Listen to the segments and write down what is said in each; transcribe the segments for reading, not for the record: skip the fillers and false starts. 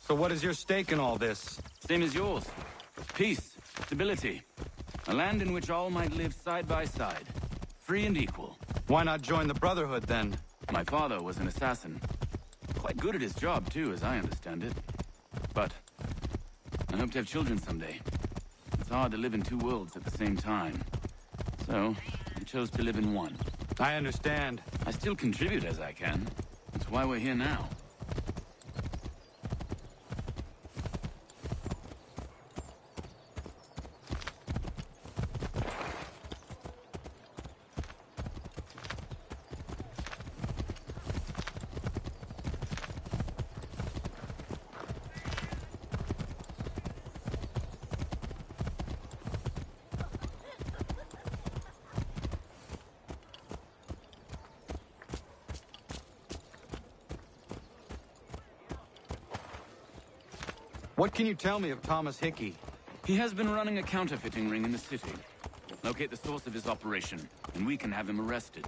So what is your stake in all this? Same as yours. Peace, stability. A land in which all might live side by side. Free and equal. Why not join the Brotherhood, then? My father was an assassin. Quite good at his job, too, as I understand it. But I hope to have children someday. It's hard to live in two worlds at the same time. So, I chose to live in one. I understand. I still contribute as I can. That's why we're here now. What can you tell me of Thomas Hickey? He has been running a counterfeiting ring in the city. Locate the source of his operation, and we can have him arrested.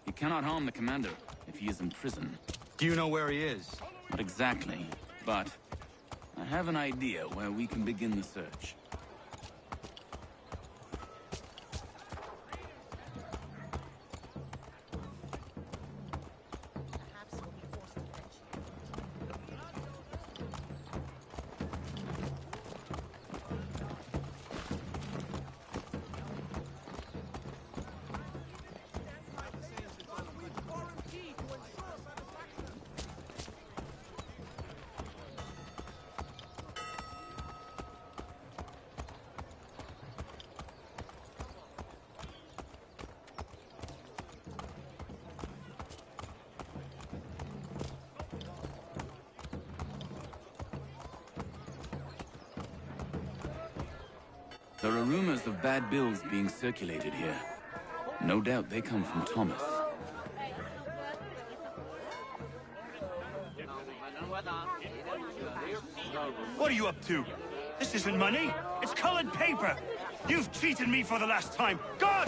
He cannot harm the commander if he is in prison. Do you know where he is? Not exactly, but I have an idea where we can begin the search. There are rumors of bad bills being circulated here. No doubt they come from Thomas. What are you up to? This isn't money. It's colored paper. You've cheated me for the last time. God!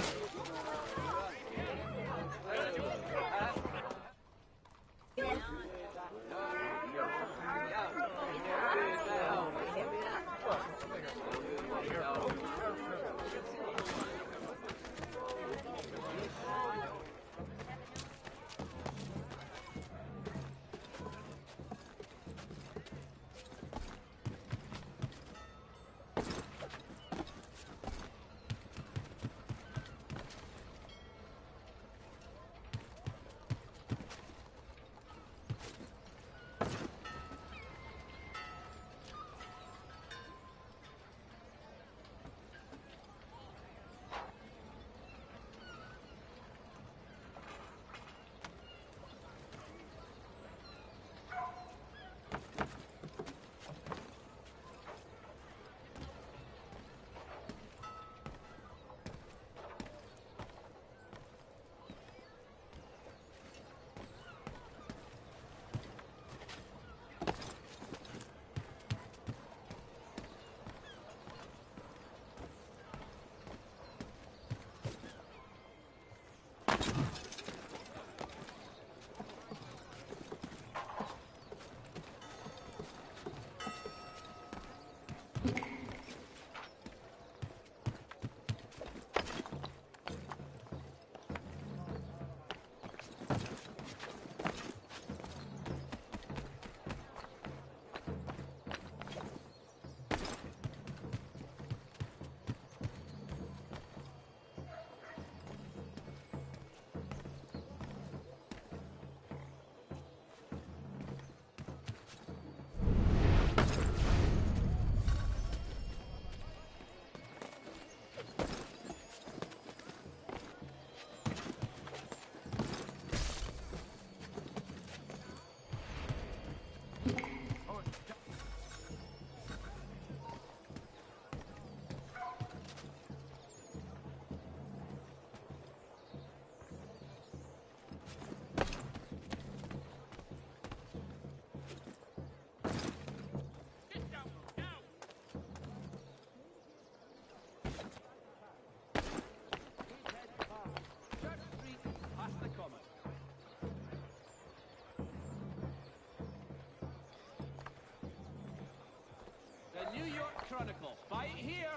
The New York Chronicle. Buy it here.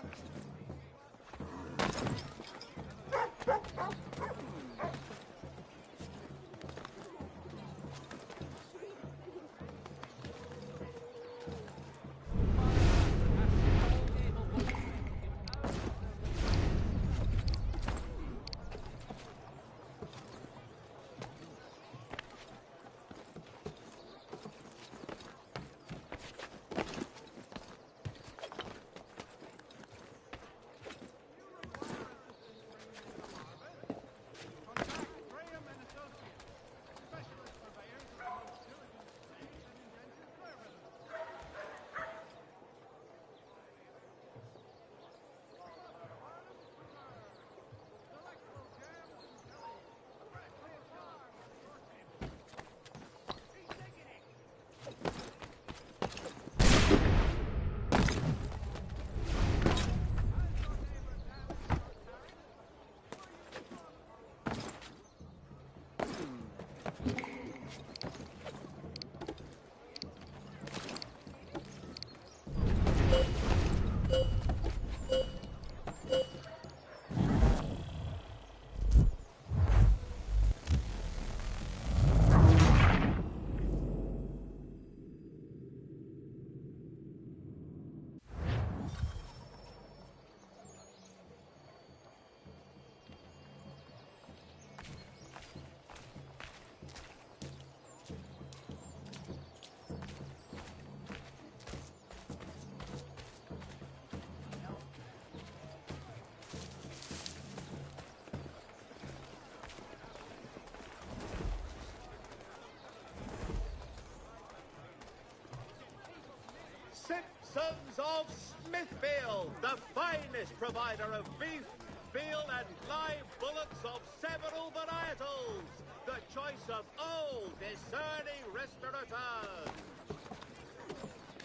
Sons of Smithfield, the finest provider of beef, veal and live bullocks of several varietals. The choice of all discerning restaurateurs.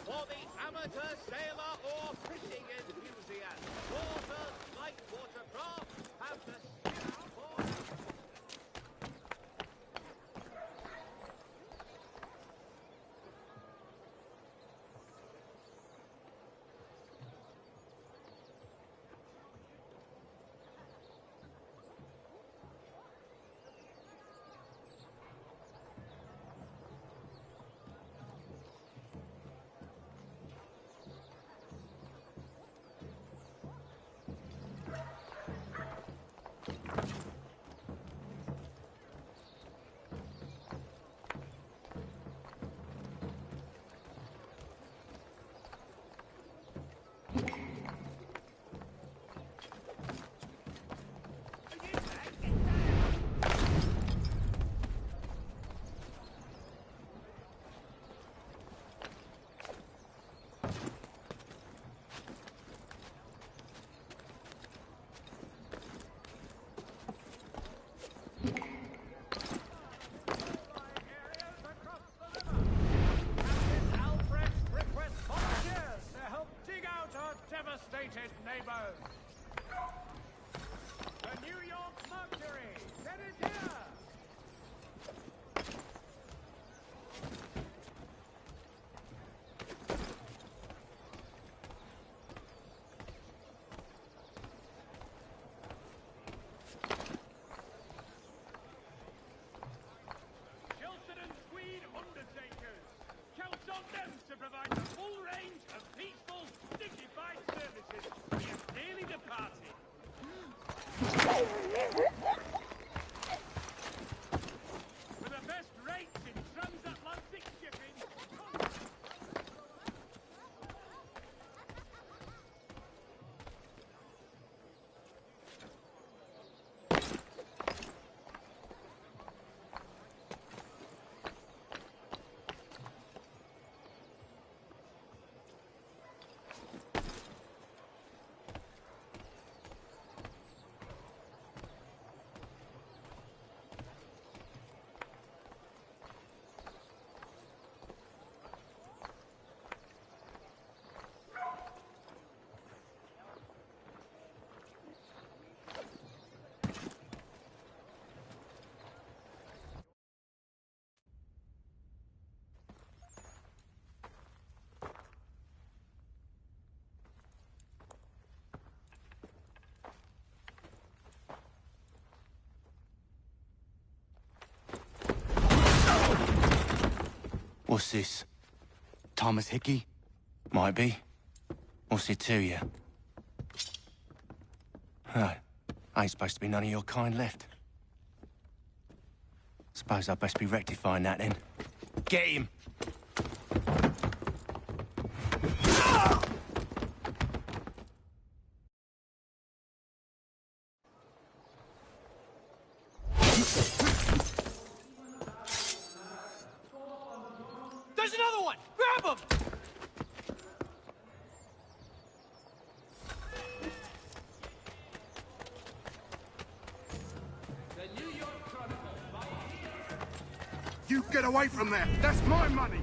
For the amateur sailor or fishing enthusiast, Waters Light Watercraft have the skill for... Devastated neighbors. The New York Mercury, that is here. Shelton and Tweed Undertakers. Count on them to provide the full range of peaceful, dignified services. We have nearly departed. For the best rates in transatlantic shipping. What's this? Thomas Hickey? Might be. What's it to you? Oh, ain't supposed to be none of your kind left. Suppose I'd best be rectifying that then. Get him! There's another one! Grab him! The New York Chronicle. You get away from there! That's my money!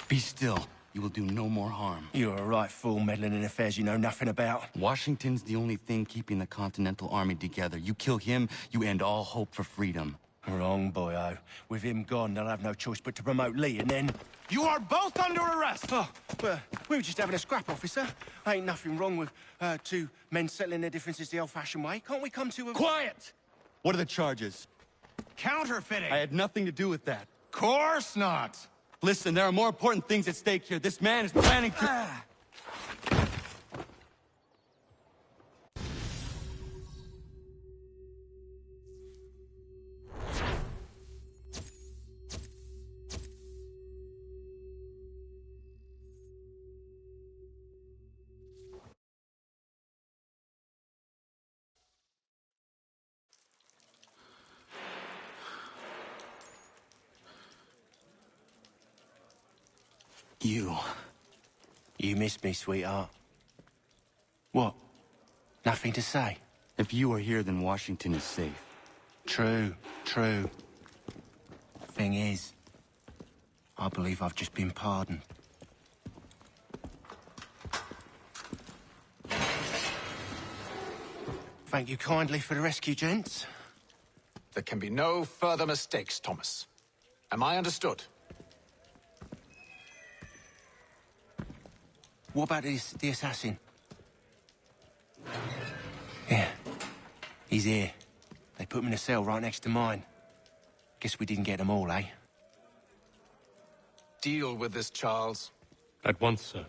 Be still. You will do no more harm. You're a right fool meddling in affairs you know nothing about. Washington's the only thing keeping the Continental Army together. You kill him, you end all hope for freedom. Wrong, boyo. With him gone, they'll have no choice but to promote Lee, and then... You are both under arrest! Oh, well, we were just having a scrap, officer. Ain't nothing wrong with two men settling their differences the old-fashioned way. Can't we come to a... Quiet! What are the charges? Counterfeiting! I had nothing to do with that. Course not! Listen, there are more important things at stake here. This man is planning to... You miss me, sweetheart. What? Nothing to say? If you are here, then Washington is safe. True. Thing is, I believe I've just been pardoned. Thank you kindly for the rescue, gents. There can be no further mistakes, Thomas. Am I understood? What about the assassin? Yeah. He's here. They put him in a cell right next to mine. Guess we didn't get them all, eh? Deal with this, Charles. At once, sir.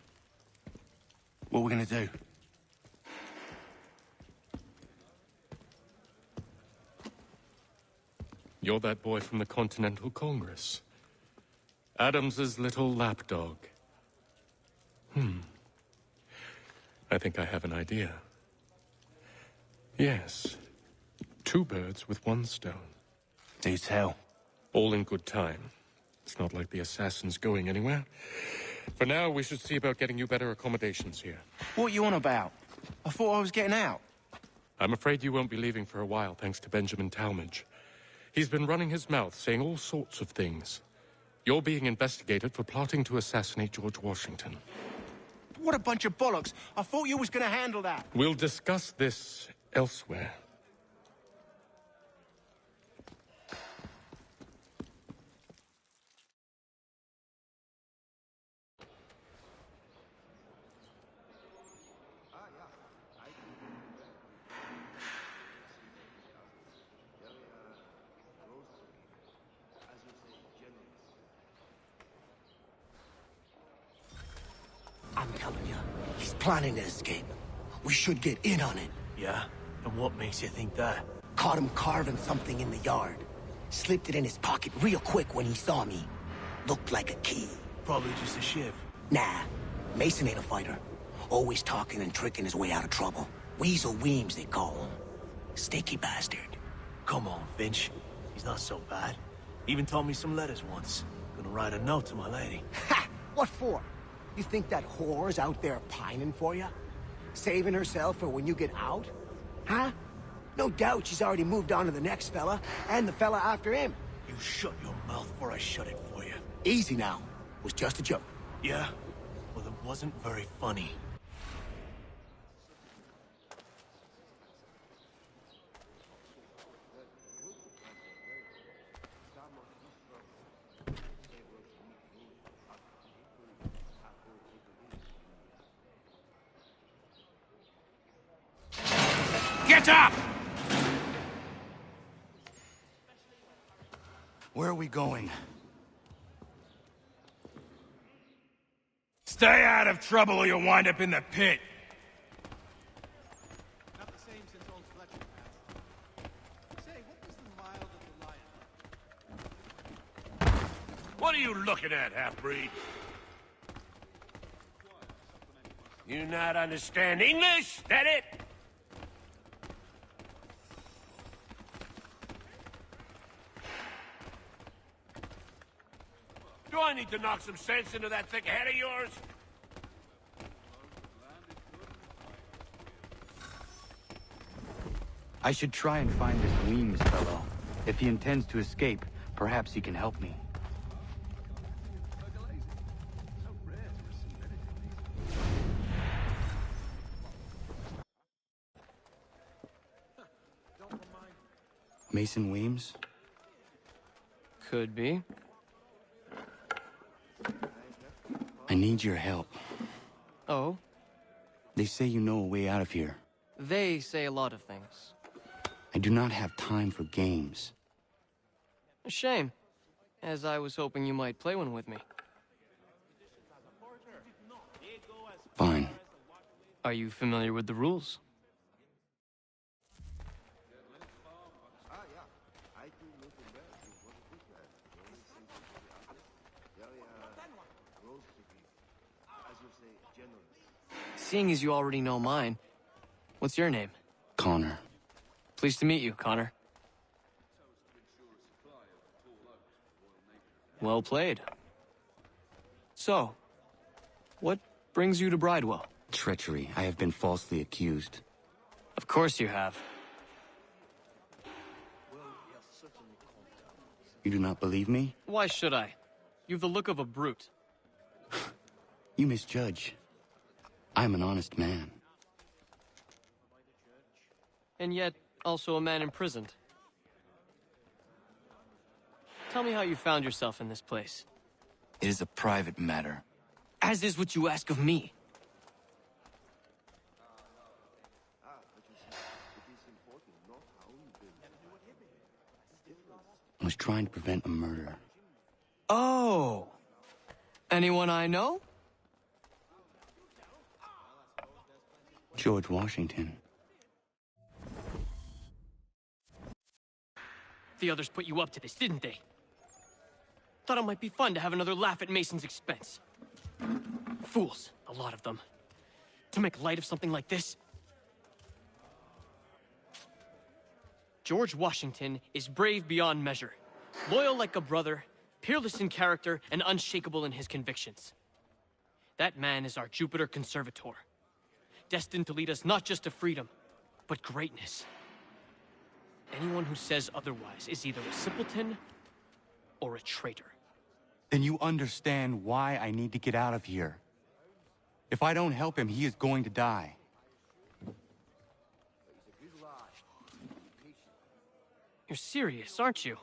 What are we gonna do? You're that boy from the Continental Congress. Adams's little lapdog. I think I have an idea. Yes. 2 birds with 1 stone. Do tell. All in good time. It's not like the assassin's going anywhere. For now, we should see about getting you better accommodations here. What are you on about? I thought I was getting out. I'm afraid you won't be leaving for a while, thanks to Benjamin Talmadge. He's been running his mouth, saying all sorts of things. You're being investigated for plotting to assassinate George Washington. What a bunch of bollocks. I thought you was gonna handle that. We'll discuss this elsewhere. I'm telling you, he's planning to escape. We should get in on it. Yeah? And what makes you think that? Caught him carving something in the yard. Slipped it in his pocket real quick when he saw me. Looked like a key. Probably just a shiv. Nah, Mason ain't a fighter. Always talking and tricking his way out of trouble. Weasel Weems, they call him. Sneaky bastard. Come on, Finch. He's not so bad. Even taught me some letters once. Gonna write a note to my lady. Ha! What for? You think that whore's out there pining for you? Saving herself for when you get out? Huh? No doubt she's already moved on to the next fella, and the fella after him. You shut your mouth before I shut it for you. Easy now. It was just a joke. Yeah? Well, it wasn't very funny. Get up! Where are we going? Stay out of trouble or you'll wind up in the pit. Not the same since old Fletcher passed. Say, what was the mild of the lion? What are you looking at, half-breed? You not understand English? That it? Do I need to knock some sense into that thick head of yours? I should try and find this Weems fellow. If he intends to escape, perhaps he can help me. Mason Weems? Could be. I need your help. Oh? They say you know a way out of here. They say a lot of things. I do not have time for games. A shame, as I was hoping you might play one with me. Fine. Are you familiar with the rules? Seeing as you already know mine, what's your name? Connor. Pleased to meet you, Connor. Well played. So, What brings you to Bridewell? Treachery. I have been falsely accused. Of course you have. You do not believe me? Why should I? You've the look of a brute. You misjudge. I'm an honest man. And yet, also a man imprisoned. Tell me how you found yourself in this place. It is a private matter. As is what you ask of me. I was trying to prevent a murder. Oh! Anyone I know? George Washington. The others put you up to this, didn't they? Thought it might be fun to have another laugh at Mason's expense. Fools, a lot of them. To make light of something like this. George Washington is brave beyond measure, loyal like a brother, peerless in character, and unshakable in his convictions. That man is our Jupiter Conservator, destined to lead us not just to freedom, but greatness. Anyone who says otherwise is either a simpleton or a traitor. Then you understand why I need to get out of here. If I don't help him, he is going to die. You're serious, aren't you?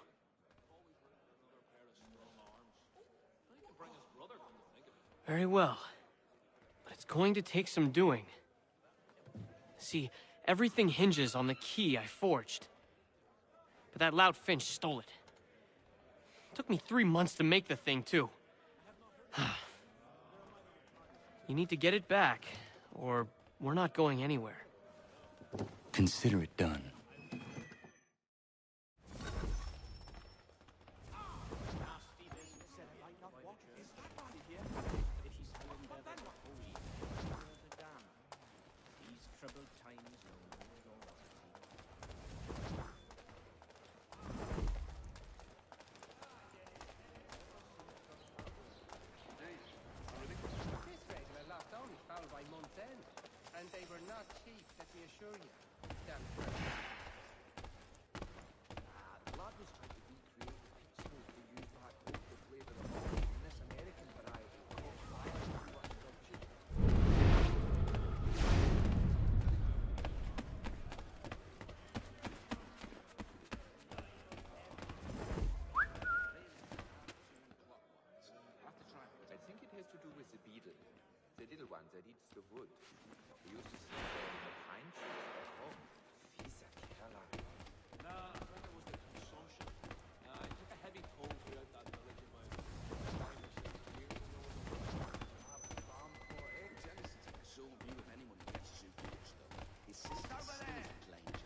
Very well. But it's going to take some doing. See, everything hinges on the key I forged. But that lout Finch stole it. Took me 3 months to make the thing, too. You need to get it back, or we're not going anywhere. Consider it done. And they were not cheap, let me assure you. Damn the lad was trying to recreate pixels to use back the flavor of all in this American variety called fire production. I think it has to do with the beetle. The little one that eats the wood. We used to see them in the pine trees at home. Fieser Kerler. Nah, I think it was the consumption. I took a heavy toll throughout that village of mine. So will be with anyone who gets too rich, though. His sister still isn't claimed.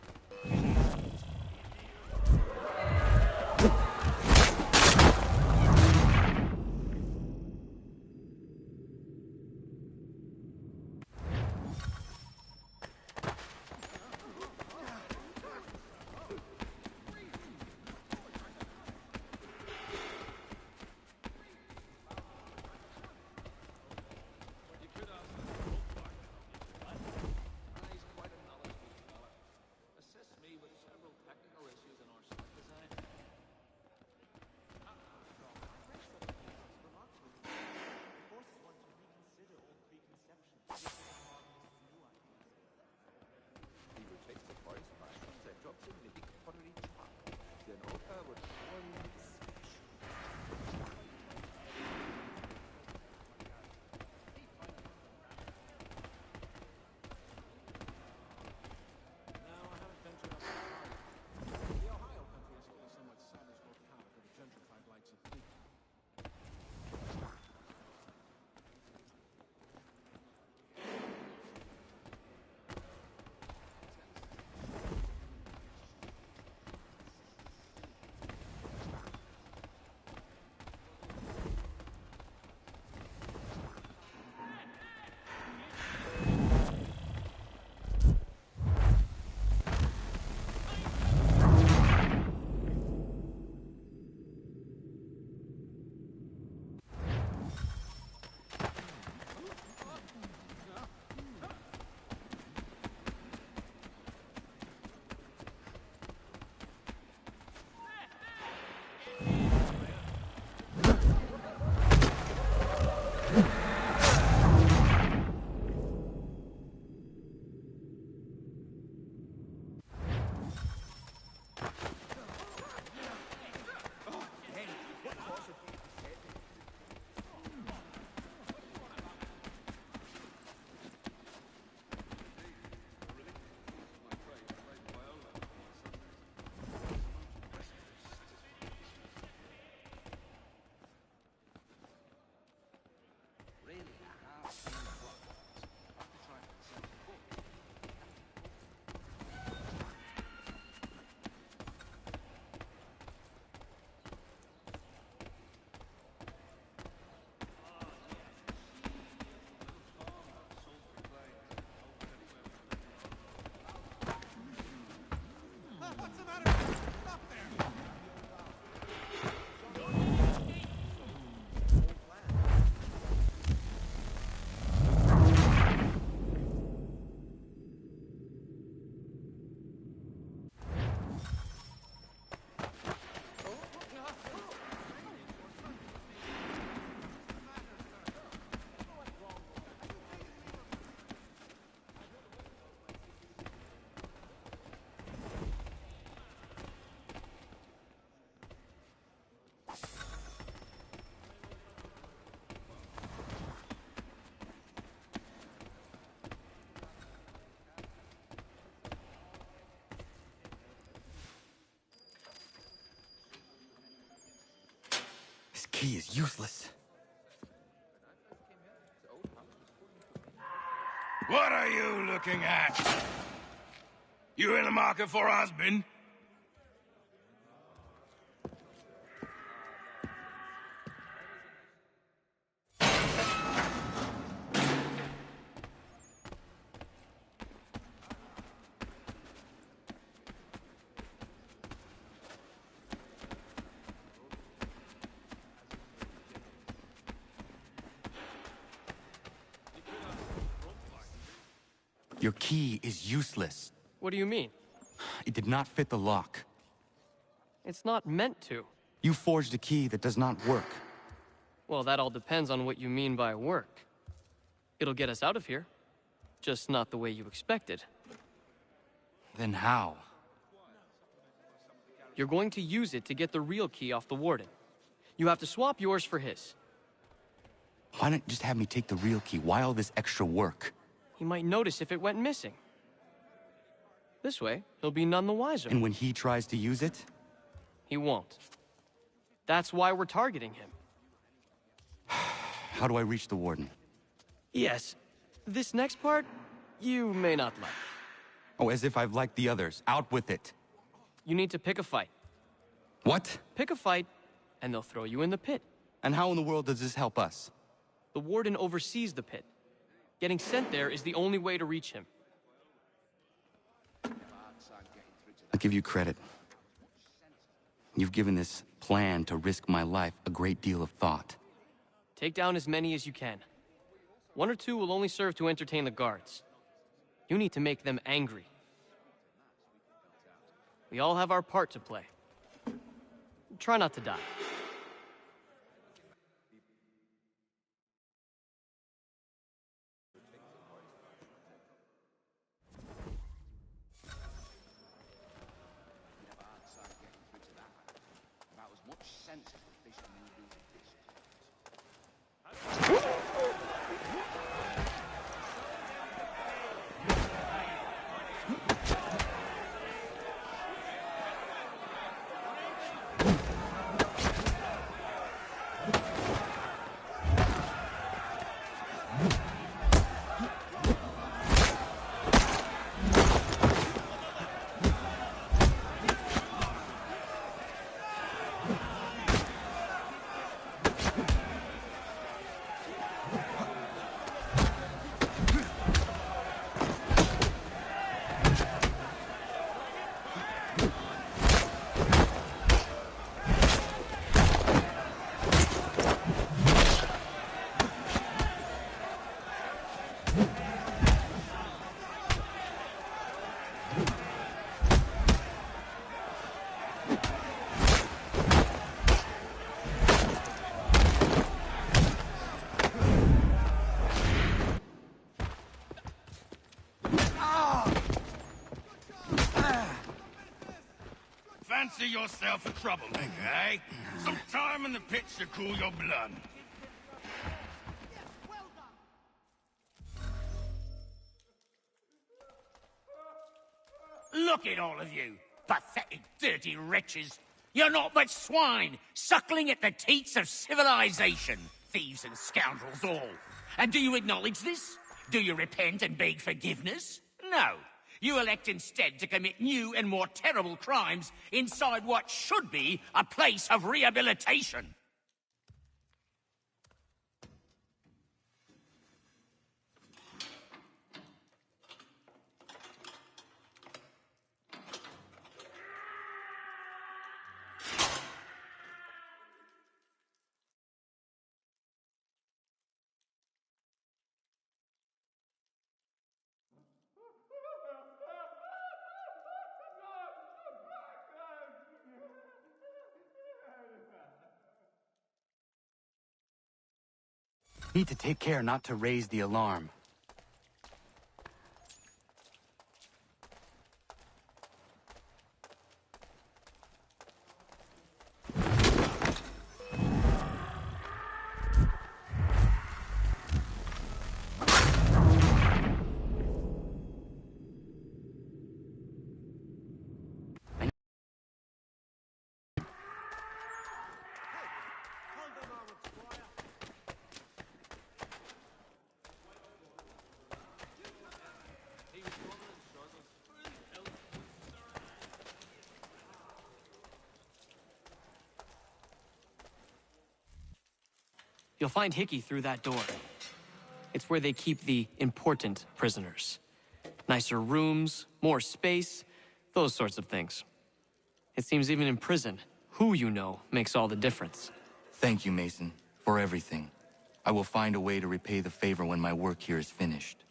key is useless. What are you looking at? You in the market for a husband? Your key is useless. What do you mean? It did not fit the lock. It's not meant to. You forged a key that does not work. Well, that all depends on what you mean by work. It'll get us out of here. Just not the way you expected. Then how? You're going to use it to get the real key off the Warden. You have to swap yours for his. Why not just have me take the real key? Why all this extra work? He might notice if it went missing. This way, he'll be none the wiser. And when he tries to use it? He won't. That's why we're targeting him. How do I reach the Warden? Yes. This next part, you may not like. Oh, as if I've liked the others. Out with it. You need to pick a fight. What? Pick a fight, and they'll throw you in the pit. And how in the world does this help us? The Warden oversees the pit. Getting sent there is the only way to reach him. I'll give you credit. You've given this plan to risk my life a great deal of thought. Take down as many as you can. 1 or 2 will only serve to entertain the guards. You need to make them angry. We all have our part to play. Try not to die. Fancy yourself a troublemaker, eh? Some time in the pits to cool your blood. Look at all of you, pathetic, dirty wretches. You're not but swine, suckling at the teats of civilization. Thieves and scoundrels all. And do you acknowledge this? Do you repent and beg forgiveness? No. You elect instead to commit new and more terrible crimes inside what should be a place of rehabilitation. Need to take care not to raise the alarm. You'll find Hickey through that door. It's where they keep the important prisoners. Nicer rooms, more space, those sorts of things. It seems even in prison, who you know makes all the difference. Thank you, Mason, for everything. I will find a way to repay the favor when my work here is finished.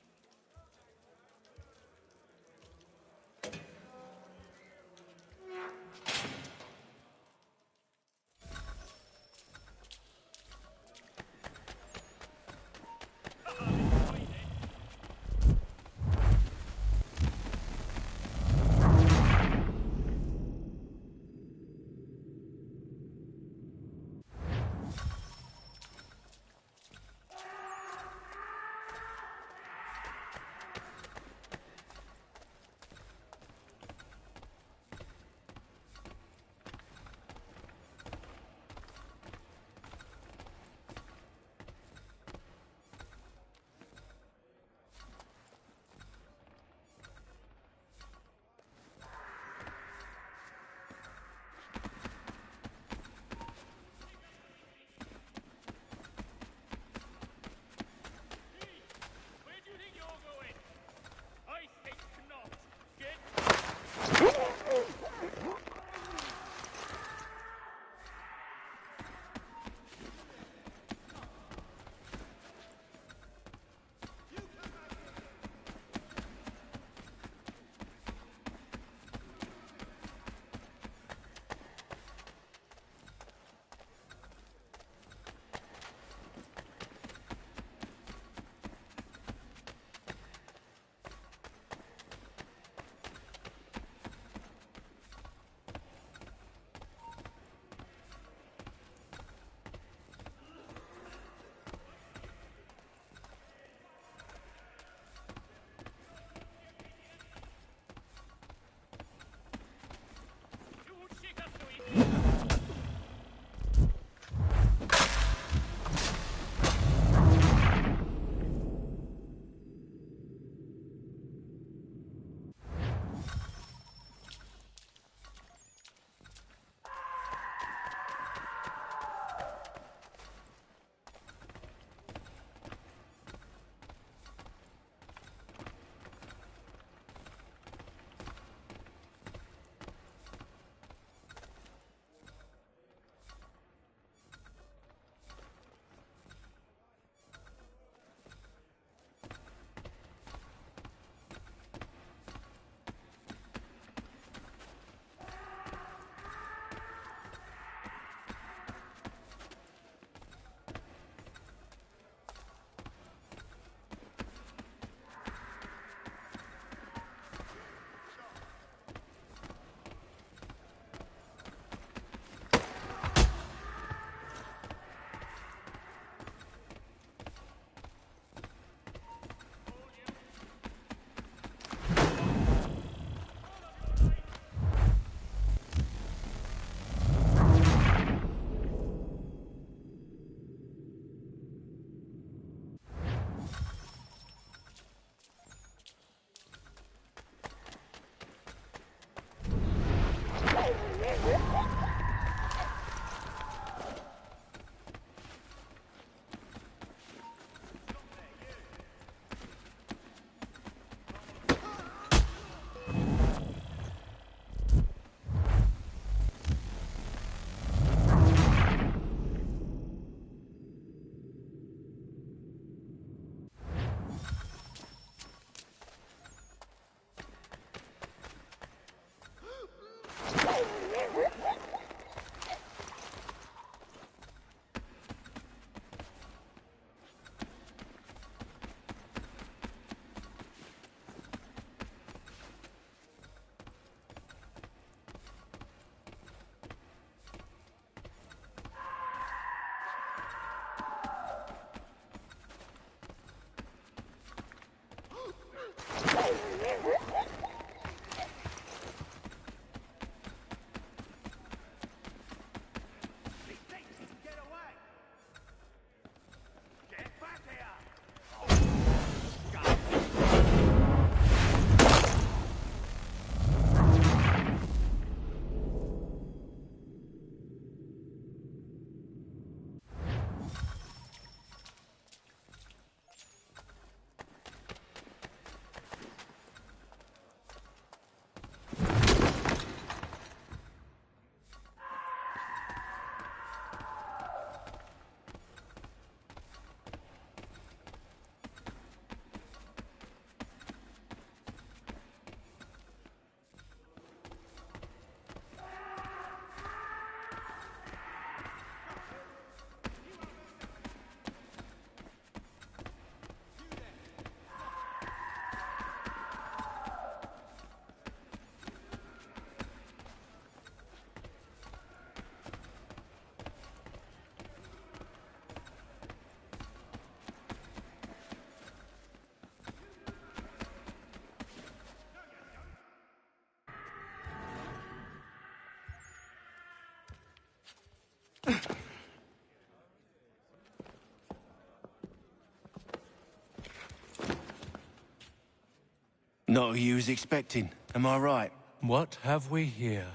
Not who you was expecting, am I right? What have we here?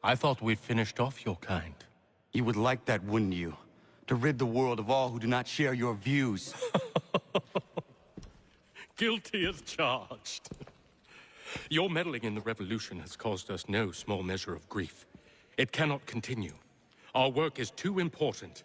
I thought we'd finished off your kind. You would like that, wouldn't you? To rid the world of all who do not share your views. Guilty as charged. Your meddling in the revolution has caused us no small measure of grief. It cannot continue. Our work is too important.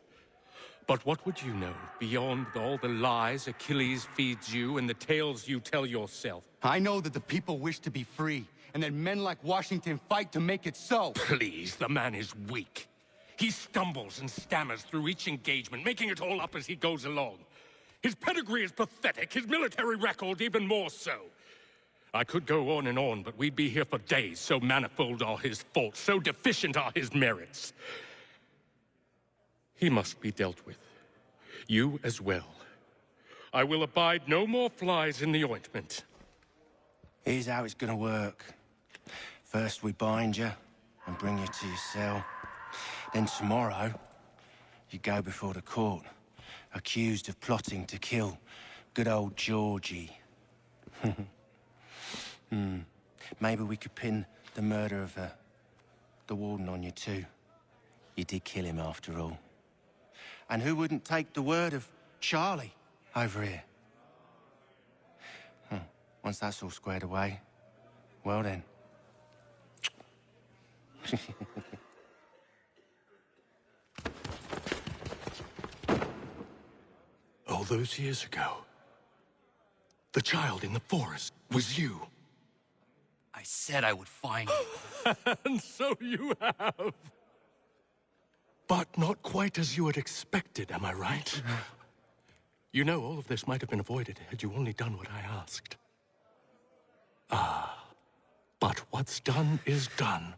But what would you know beyond all the lies Achilles feeds you and the tales you tell yourself? I know that the people wish to be free, and that men like Washington fight to make it so. Please, the man is weak. He stumbles and stammers through each engagement, making it all up as he goes along. His pedigree is pathetic, his military record even more so. I could go on, but we'd be here for days, so manifold are his faults, so deficient are his merits. He must be dealt with. You as well. I will abide no more flies in the ointment. Here's how it's gonna work. First we bind you and bring you to your cell. Then tomorrow, you go before the court, accused of plotting to kill good old Georgie. Maybe we could pin the murder of the warden on you too. You did kill him after all. And who wouldn't take the word of Charlie over here? Once that's all squared away, well then. All those years ago, the child in the forest was you. I said I would find you. And so you have. But not quite as you had expected, am I right? You know, all of this might have been avoided had you only done what I asked. But what's done is done.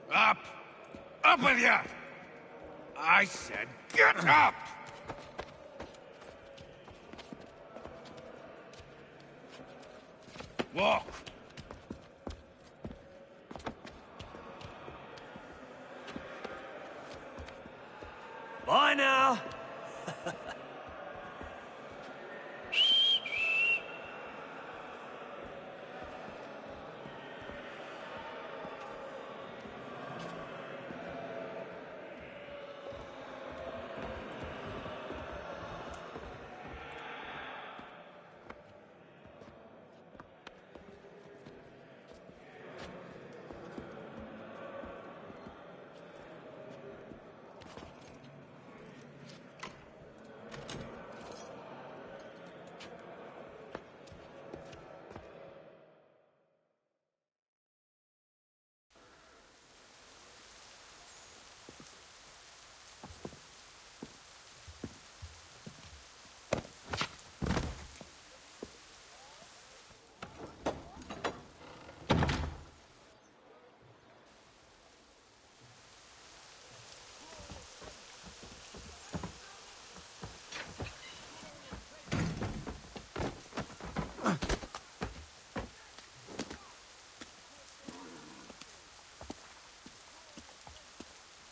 Up! Up with you! I said get up! Walk! Bye now!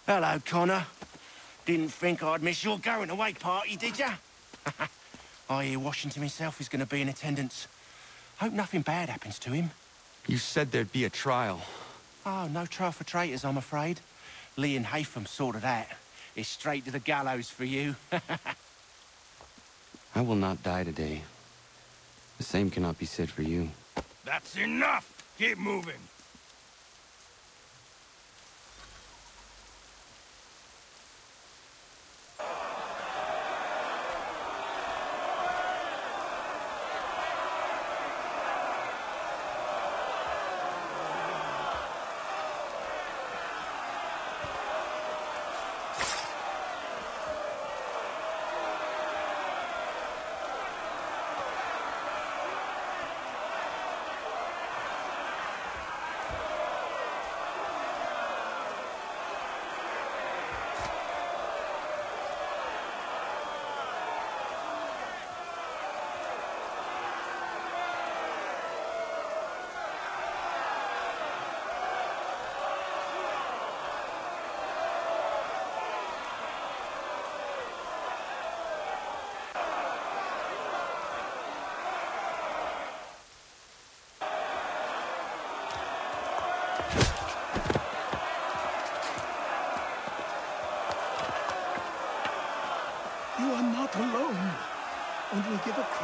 Hello, Connor. Didn't think I'd miss your going away party, did ya? I hear Washington himself is going to be in attendance. Hope nothing bad happens to him. You said there'd be a trial. Oh, no trial for traitors, I'm afraid. Lee and Haytham sorted that. It's straight to the gallows for you. I will not die today. The same cannot be said for you. That's enough! Keep moving!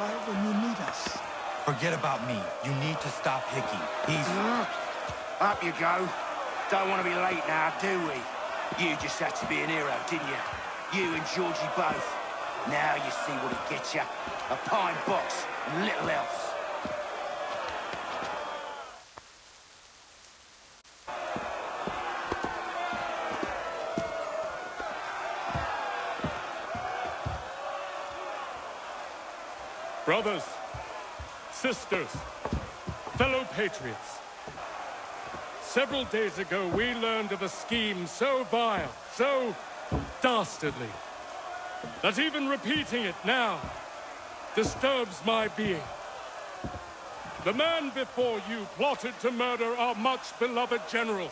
right when you need us. Forget about me. You need to stop Hickey. He's... Up you go. Don't want to be late now, do we? You just had to be an hero, didn't you? You and Georgie both. Now you see what it gets you. A pine box and little else. Brothers, sisters, fellow patriots. Several days ago, we learned of a scheme so vile, so dastardly, that even repeating it now disturbs my being. The man before you plotted to murder our much-beloved general.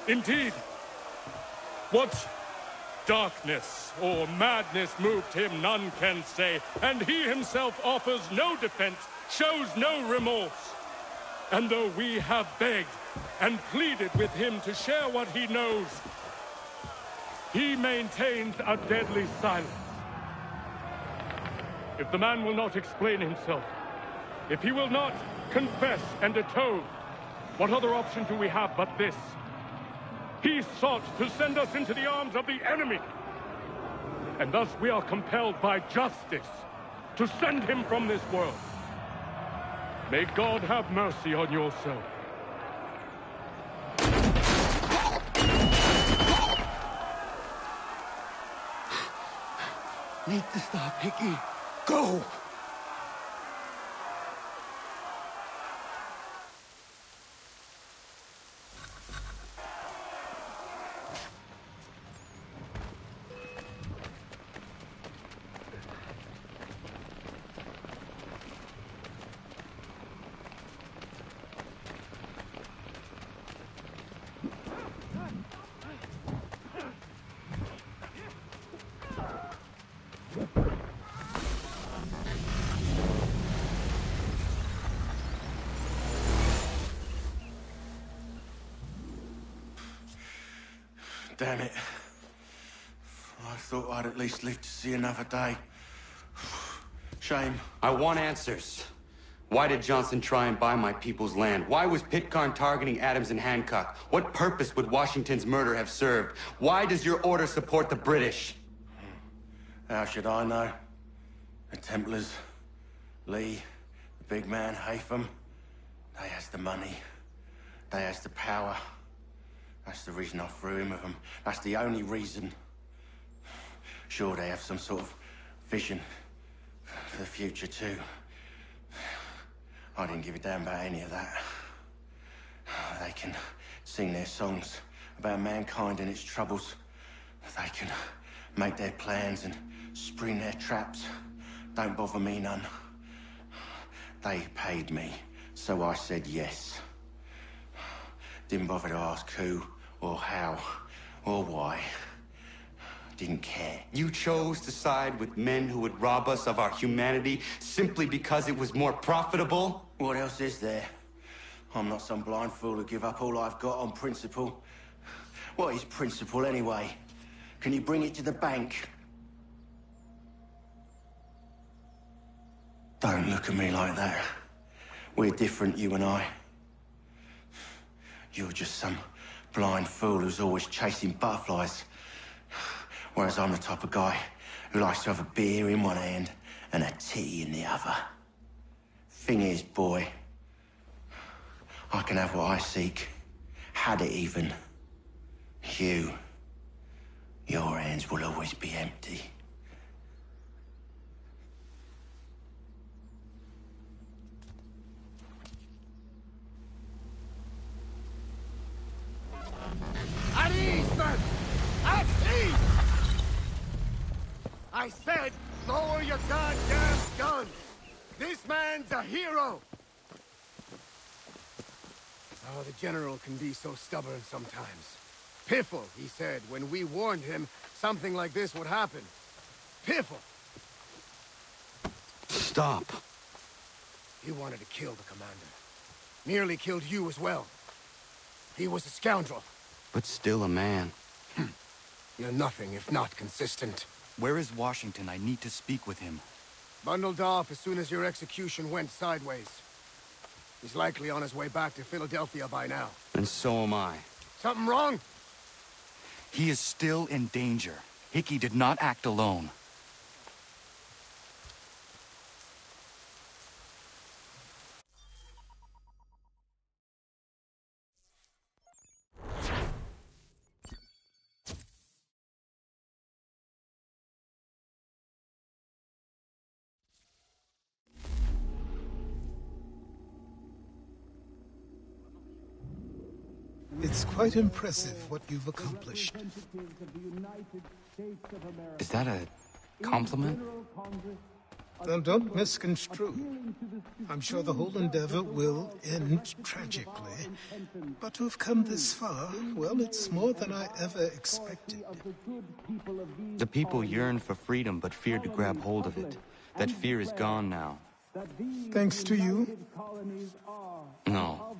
Indeed, what darkness or madness moved him, none can say, and he himself offers no defense, shows no remorse. And though we have begged and pleaded with him to share what he knows, he maintains a deadly silence. If the man will not explain himself, if he will not confess and atone, what other option do we have but this? He sought to send us into the arms of the enemy. And thus we are compelled by justice to send him from this world. May God have mercy on your soul. Need to stop, Hickey. Go! Damn it. I thought I'd at least live to see another day. Shame. I want answers. Why did Johnson try and buy my people's land? Why was Pitcairn targeting Adams and Hancock? What purpose would Washington's murder have served? Why does your order support the British? How should I know? The Templars, Lee, the big man, Haytham, they has the money. They has the power. That's the reason I threw him with them. That's the only reason. Sure, they have some sort of vision for the future, too. I didn't give a damn about any of that. They can sing their songs about mankind and its troubles. They can make their plans and spring their traps. Don't bother me none. They paid me, so I said yes. Didn't bother to ask who, or how, or why. Didn't care. You chose to side with men who would rob us of our humanity simply because it was more profitable? What else is there? I'm not some blind fool who give up all I've got on principle. What is principle, anyway? Can you bring it to the bank? Don't look at me like that. We're different, you and I. You're just some blind fool who's always chasing butterflies. Whereas I'm the type of guy who likes to have a beer in one hand and a tea in the other. Thing is, boy, I can have what I seek. Had it even. Your hands will always be empty. At ease, men! At ease! I said, lower your goddamn gun! This man's a hero! Oh, the General can be so stubborn sometimes. Piffle, he said, when we warned him something like this would happen. Piffle! Stop. He wanted to kill the commander. Nearly killed you as well. He was a scoundrel. But still a man. You're nothing if not consistent. Where is Washington? I need to speak with him. Bundled off as soon as your execution went sideways. He's likely on his way back to Philadelphia by now. And so am I. Something wrong? He is still in danger. Hickey did not act alone. It's quite impressive what you've accomplished. Is that a compliment? Now, don't misconstrue. I'm sure the whole endeavor will end tragically. But to have come this far, well, it's more than I ever expected. The people yearned for freedom but feared to grab hold of it. That fear is gone now. Thanks to you? No.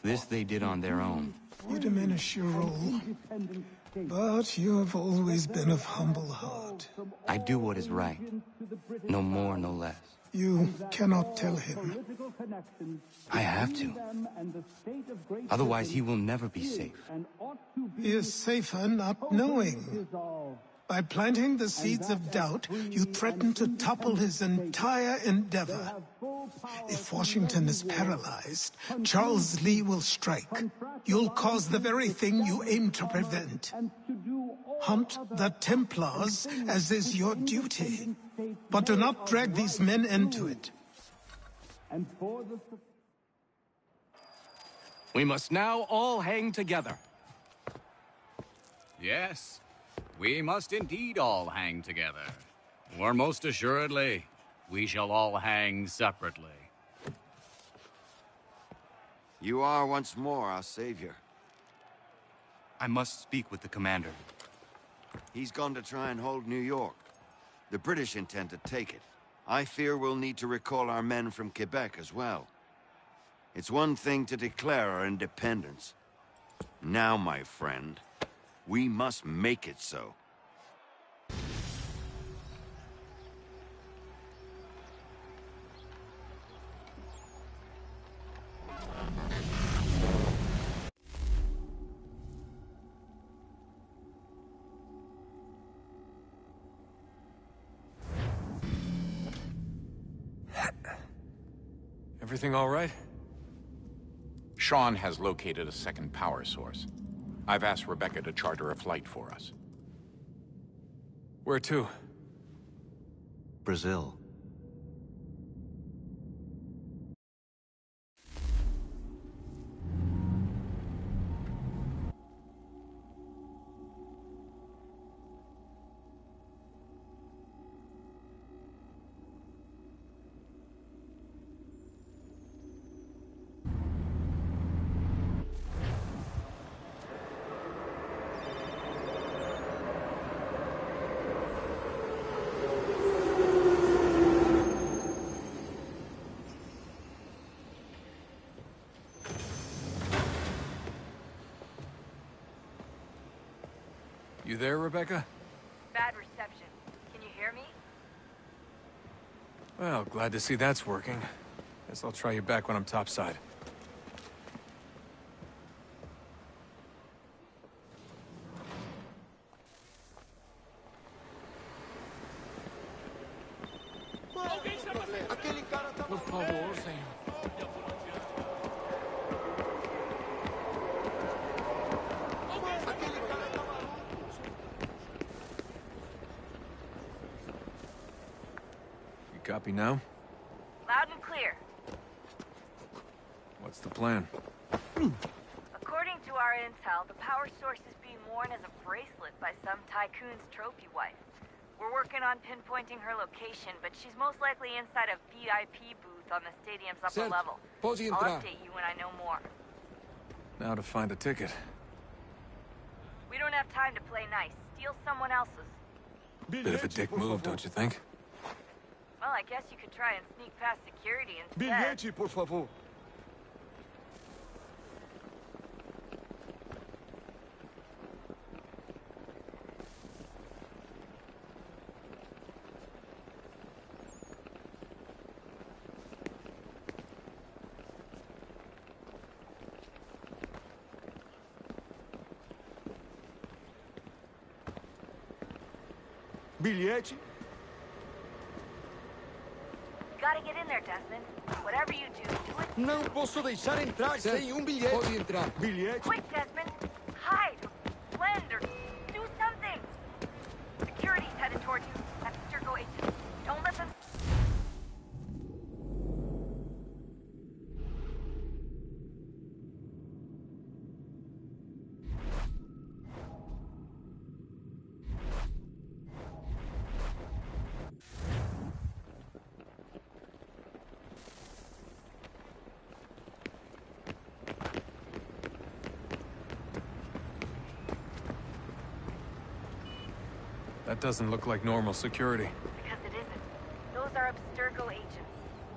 This they did on their own. You diminish your role. But you have always been of humble heart. I do what is right. No more, no less. You cannot tell him. I have to. Otherwise, he will never be safe. He is safer not knowing. By planting the seeds of doubt, you threaten to topple his entire endeavor. If Washington is paralyzed, Charles Lee will strike. You'll cause the very thing you aim to prevent. Hunt the Templars, as is your duty. But do not drag these men into it. We must now all hang together. Yes, we must indeed all hang together. Or most assuredly, we shall all hang separately. You are once more our savior. I must speak with the commander. He's gone to try and hold New York. The British intend to take it. I fear we'll need to recall our men from Quebec as well. It's one thing to declare our independence. Now, my friend, we must make it so. Everything all right? Sean has located a second power source. I've asked Rebecca to charter a flight for us. Where to? Brazil. You there, Rebecca? Bad reception. Can you hear me? Well, glad to see that's working. Guess I'll try you back when I'm topside. Por favor, senhor. You copy now? Loud and clear. What's the plan? According to our intel, the power source is being worn as a bracelet by some tycoon's trophy wife. We're working on pinpointing her location, but she's most likely inside a VIP booth on the stadium's upper Certo. level. Pode I'll entrar. update you when I know more. Now to find a ticket. We don't have time to play nice. Steal someone else's. Bit of a dick move, don't you think? Well, I guess you could try and sneak past security instead. Bilhete, por favor. Bilhete? Gotta get in there, Desmond. Whatever you do, do it. Não posso deixar entrar sem bilhete. Pode entrar. Bilhete? Quick, Desmond. Hide. Blend or do something. Security's headed towards you. That's Sturgo agents. Don't let them... That doesn't look like normal security. Because it isn't. Those are Abstergo agents.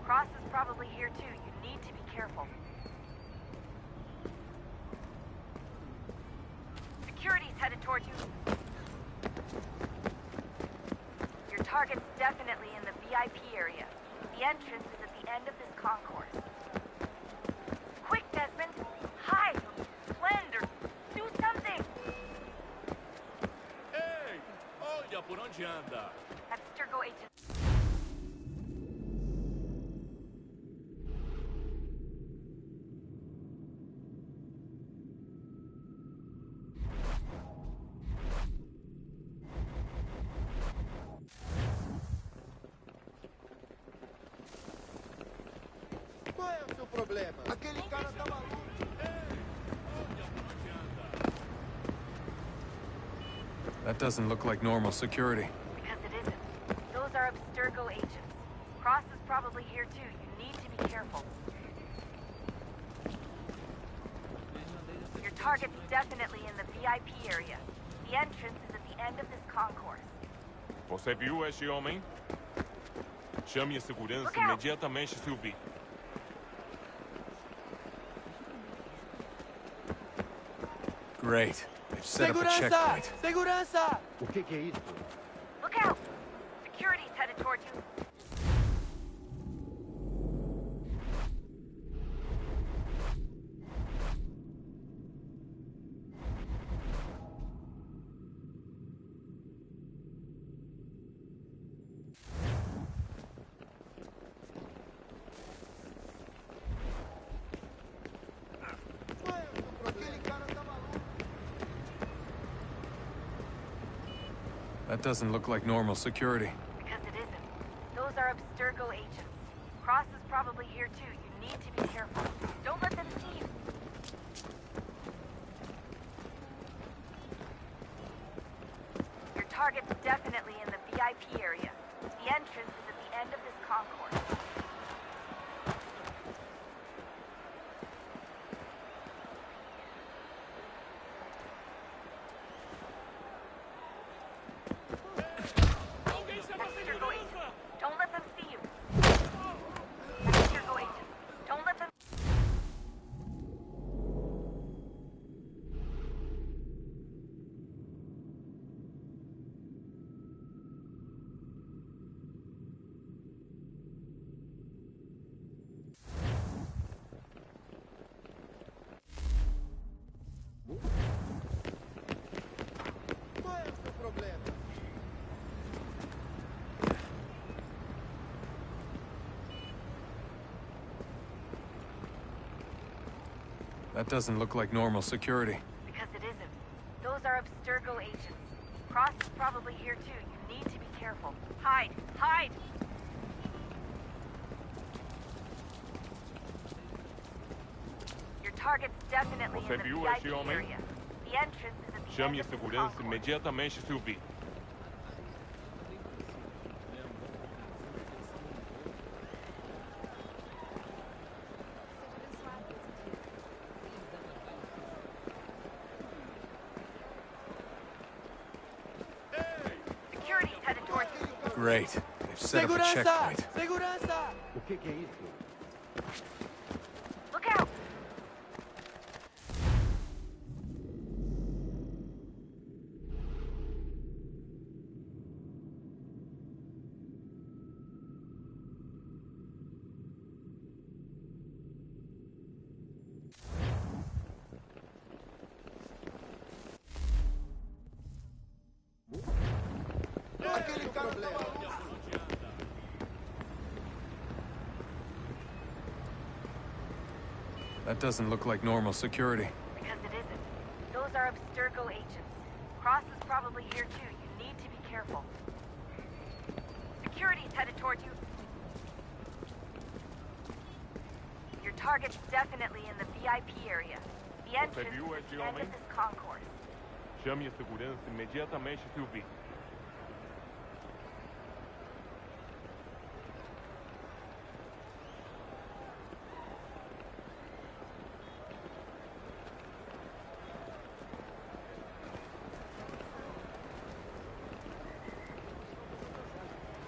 Cross is probably here too. You need to be careful. Security's headed towards you. Your target's definitely in the VIP area. The entrance is at the end of this concourse. Quick, Desmond! Hide! Blend or do something! Ei! Olha por onde anda! Abstergo agents. Qual é o seu problema? Aquele cara tá maluco. That doesn't look like normal security. Because it isn't. Those are Abstergo agents. Cross is probably here too. You need to be careful. Your target's definitely in the VIP area. The entrance is at the end of this concourse. Você viu este homem? Chame a segurança imediatamente se o vir. Great. They've set up a checkpoint. Segurança! O que é isso? Look out! Security's headed towards you. That doesn't look like normal security. Because it isn't. Those are Abstergo agents. Cross is probably here too. You need to be careful. Don't let them see you. Your target's definitely in the VIP area. The entrance is at the end of this concourse. Abstergo agents. Don't let them see you. Abstergo agents. Don't let them... Qual é o seu problema? That doesn't look like normal security. Because it isn't. Those are Abstergo agents. Cross is probably here too. You need to be careful. Hide! Hide! Your target's definitely Você in the viu VIP este homem? area. The entrance is at the Chame end a of this segurança concourse. imediatamente se o vir. Security's headed towards you. Great. They've set up a Segurança! checkpoint. Segurança! O que é isso? Look out! Aquele That doesn't look like normal security. Because it isn't. Those are Abstergo agents. Cross is probably here too. You need to be careful. Security's headed towards you. Your target's definitely in the VIP area. The entrance is at the end of this concourse. Chame a segurança imediatamente se o vir.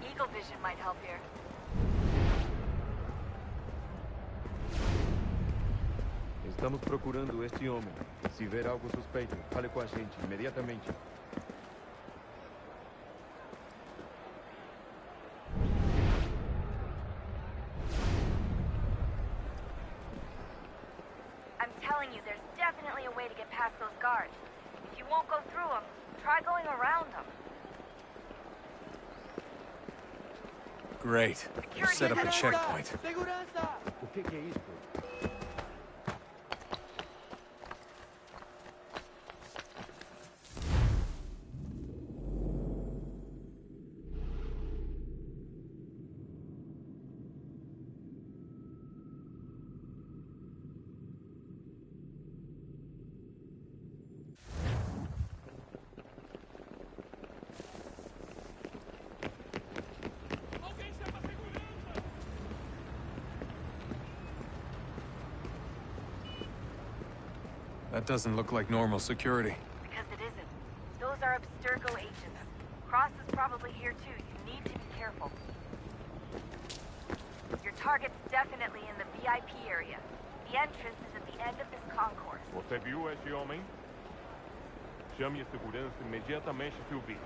Eagle vision might help here. Estamos procurando este homem. Se ver algo suspeito, fale com a gente imediatamente. I'm telling you, there's definitely a way to get past those guards. If you won't go through them, try going around them. Great. We'll set up a checkpoint. O que é isso? That doesn't look like normal security. Because it isn't. Those are Abstergo agents. Cross is probably here too. You need to be careful. Your target's definitely in the VIP area. The entrance is at the end of this concourse. Você viu este homem? Chame a segurança imediatamente se o vir.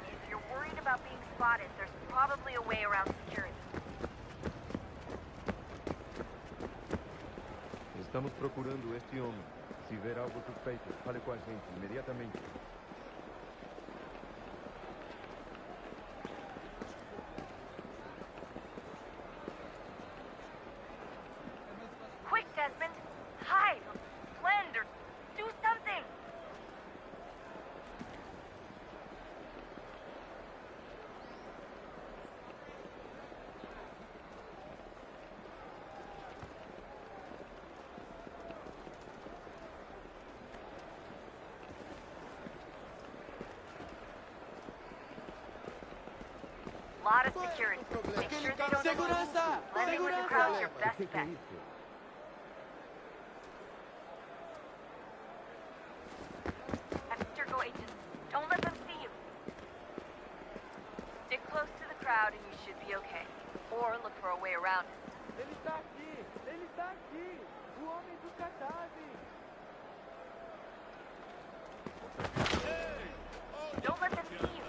If you're worried about being spotted, there's probably a way around security. Estamos procurando este homem. Se ver algo suspeito, fale com a gente imediatamente. Quick, Desmond! Hide! Or blend! Or do something! Lot of security. Make sure they don't notice. Blending with the crowd's your best bet. Abstergo agents, don't let them see you. Stick close to the crowd and you should be okay. Or look for a way around it. Ele está aqui! Ele está aqui! O homem do cadáver! Don't let them see you.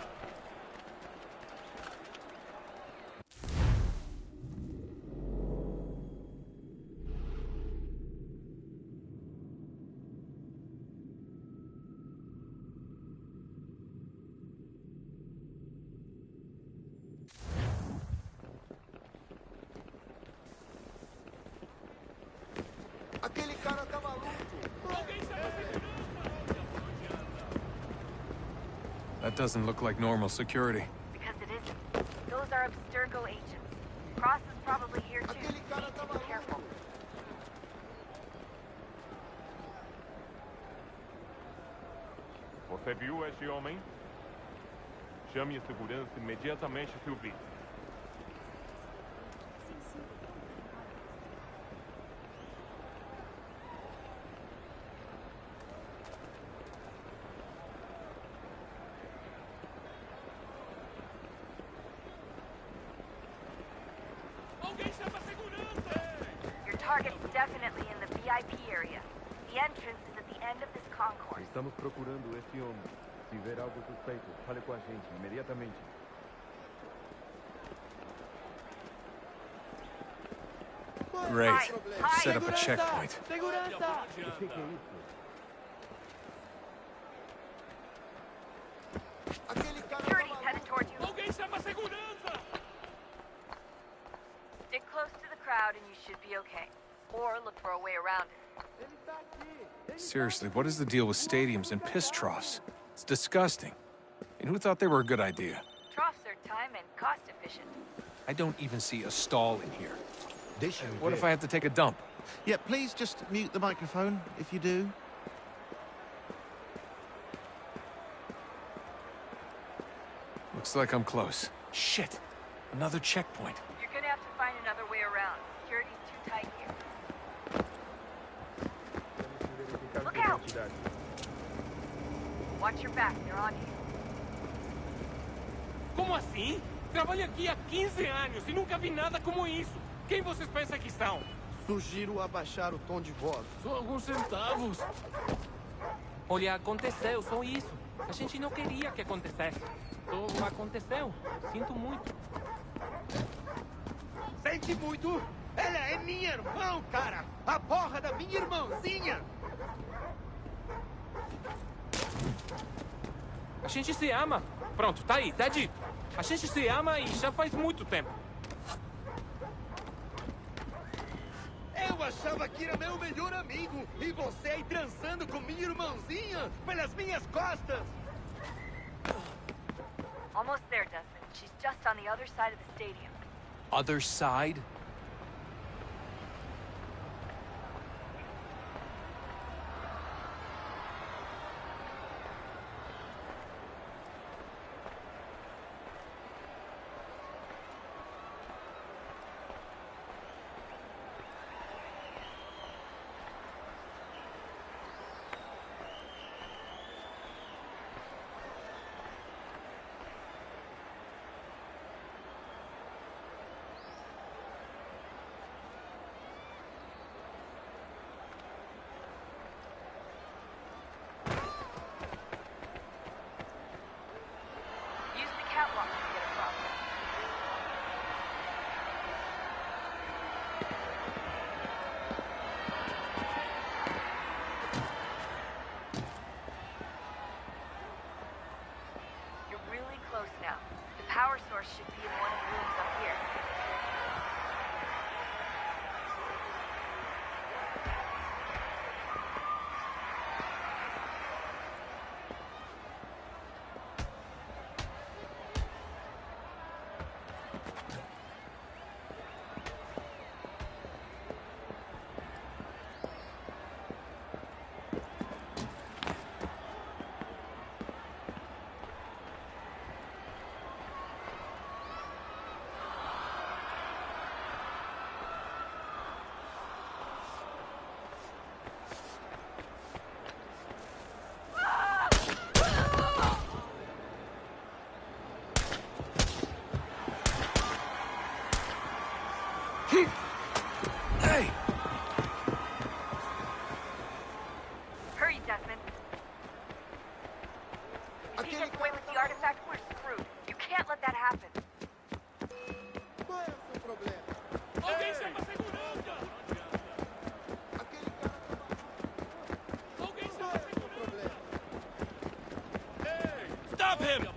Aquele cara tá maluco! That doesn't look like normal security. Because it isn't. Those are Abstergo agents. Cross is probably here too. You need to be careful. Você viu este homem? Chame a segurança imediatamente se o vir. Your target's definitely in the VIP area. The entrance is at the end of this concourse. Estamos procurando este homem. Se ver algo suspeito, fale com a gente imediatamente. Great. Set up a checkpoint. Security's headed towards you. Alguém chama segurança! Stick close to the crowd and you should be okay. Or look for a way around it. Seriously, what is the deal with stadiums and piss troughs? It's disgusting. And who thought they were a good idea? Troughs are time and cost efficient. I don't even see a stall in here. What if I have to take a dump? Yeah, please just mute the microphone if you do. Looks like I'm close. Shit! Another checkpoint. You're gonna have to find another way around. Security's too tight here. Look out! Watch your back, they're on you. Como assim? Trabalho aqui há 15 anos e nunca vi nada como isso. Quem vocês pensam que estão? Sugiro abaixar o tom de voz. Só alguns centavos. Olha, aconteceu, só isso. A gente não queria que acontecesse. Só aconteceu. Sinto muito. Sente muito? Ela é minha irmã, cara! A porra da minha irmãzinha! A gente se ama. Pronto, tá aí, tá dito. A gente se ama e já faz muito tempo. Eu achava que era meu melhor amigo e você aí transando com minha irmãzinha pelas minhas costas! Almost there, Desmond. She's just on the other side of the stadium. Other side? Use the catwalk to get across. You're really close now. The power source should be in one of the rooms up here. Hey! Hurry, Desmond. If he gets away with the artifact, we're screwed. You can't let that happen. Alguém chama segurança! Alguém chama segurança! Hey! Stop him!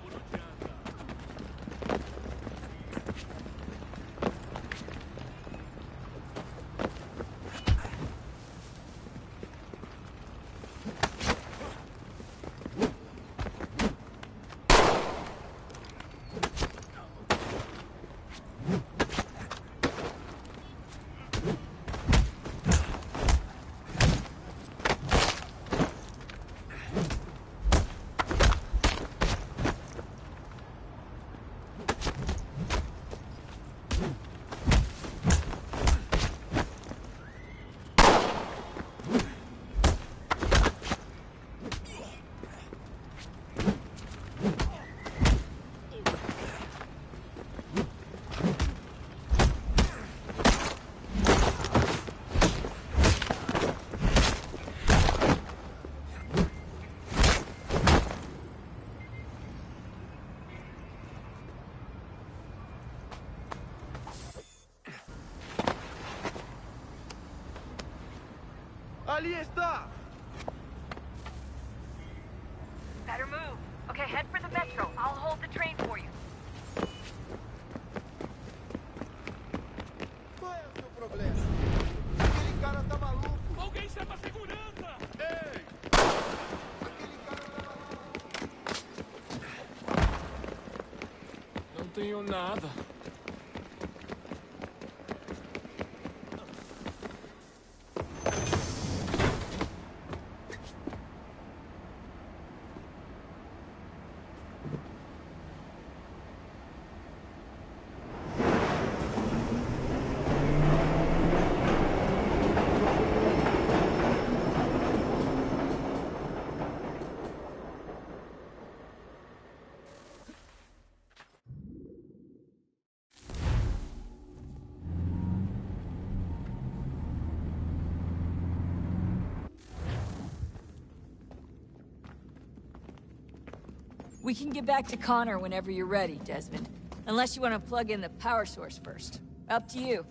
Ali está! Better move. Okay, head for the metro. I'll hold the train for you. Qual é o seu problema? Aquele cara tá maluco! Alguém chama a segurança! Ei! Não tenho nada. We can get back to Connor whenever you're ready, Desmond. Unless you want to plug in the power source first. Up to you.